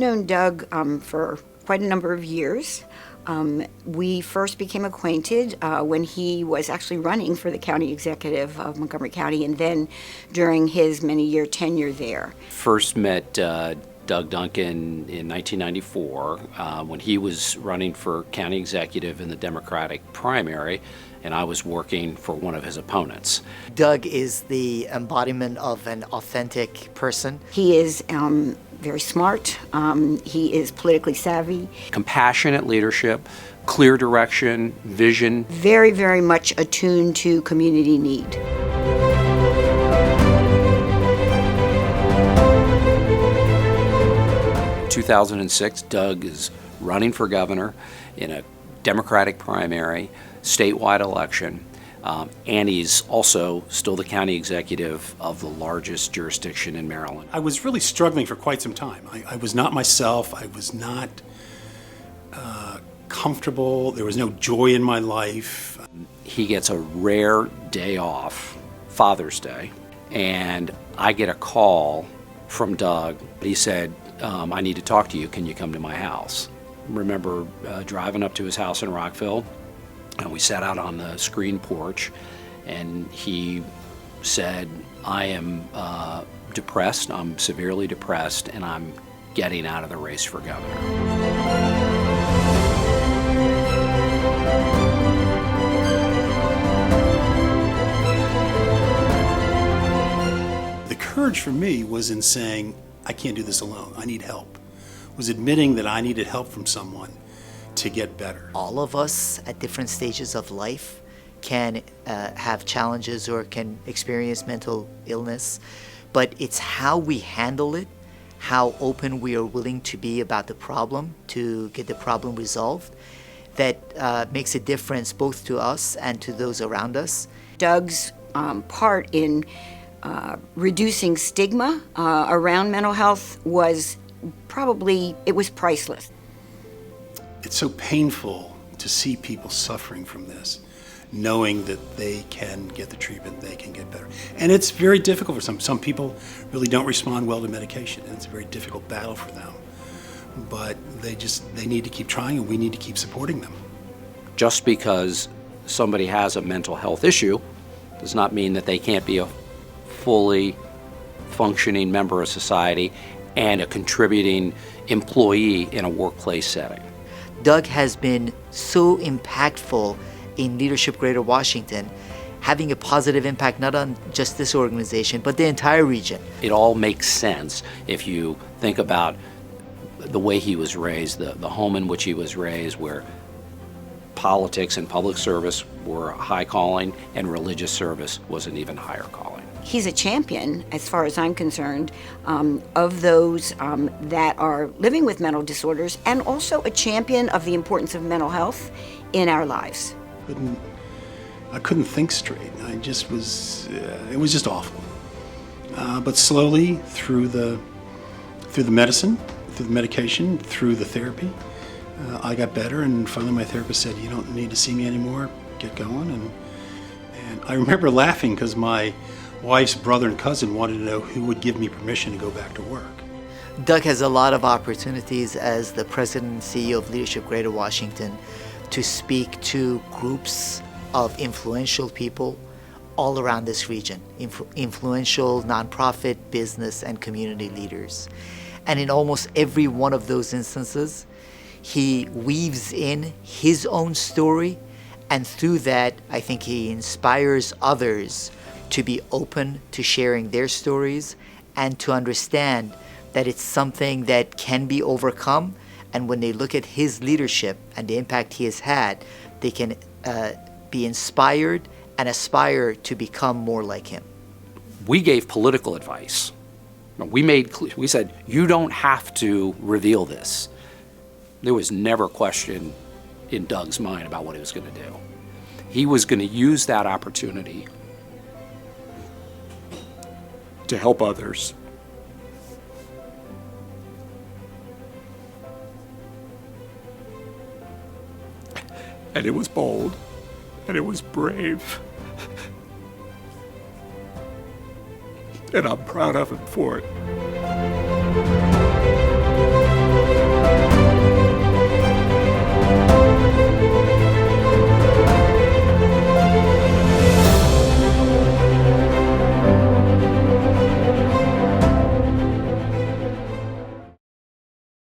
known Doug for quite a number of years. We first became acquainted when he was actually running for the county executive of Montgomery County, and then during his many-year tenure there. First met Doug Duncan in 1994 when he was running for county executive in the Democratic primary, and I was working for one of his opponents. Doug is the embodiment of an authentic person. He is very smart. He is politically savvy. Compassionate leadership, clear direction, vision. Very, very much attuned to community need. In 2006, Doug is running for governor in a Democratic primary, statewide election, and he's also still the county executive of the largest jurisdiction in Maryland. I was really struggling for quite some time. I was not myself. I was not comfortable. There was no joy in my life. He gets a rare day off, Father's Day, and I get a call from Doug. He said, I need to talk to you. Can you come to my house? Remember driving up to his house in Rockville, and we sat out on the screen porch, and he said, I am depressed, I'm severely depressed, and I'm getting out of the race for governor. The courage for me was in saying, I can't do this alone, I need help. Was admitting that I needed help from someone to get better. All of us at different stages of life can have challenges or can experience mental illness, but it's how we handle it, how open we are willing to be about the problem to get the problem resolved, that makes a difference both to us and to those around us. Doug's part in reducing stigma around mental health was priceless. It's so painful to see people suffering from this, knowing that they can get the treatment, they can get better. And it's very difficult for some. Some people really don't respond well to medication, and it's a very difficult battle for them. But they need to keep trying, and we need to keep supporting them. Just because somebody has a mental health issue does not mean that they can't be a fully functioning member of society and a contributing employee in a workplace setting. Doug has been so impactful in Leadership Greater Washington, having a positive impact not on just this organization, but the entire region. It all makes sense if you think about the way he was raised, the home in which he was raised, where politics and public service were a high calling and religious service was an even higher calling. He's a champion, as far as I'm concerned, of those that are living with mental disorders, and also a champion of the importance of mental health in our lives. I couldn't think straight. I just was, it was just awful. But slowly, through the medicine, through the medication, through the therapy, I got better, and finally my therapist said, you don't need to see me anymore, get going. And I remember laughing because my wife's brother and cousin wanted to know who would give me permission to go back to work. Doug has a lot of opportunities as the president and CEO of Leadership Greater Washington to speak to groups of influential people all around this region, influential nonprofit, business, and community leaders. And in almost every one of those instances, he weaves in his own story, and through that, I think he inspires others to be open to sharing their stories and to understand that it's something that can be overcome, and when they look at his leadership and the impact he has had, they can be inspired and aspire to become more like him. We gave political advice. We said, you don't have to reveal this. There was never a question in Doug's mind about what he was going to do. He was going to use that opportunity to help others. And it was bold, and it was brave. And I'm proud of him for it.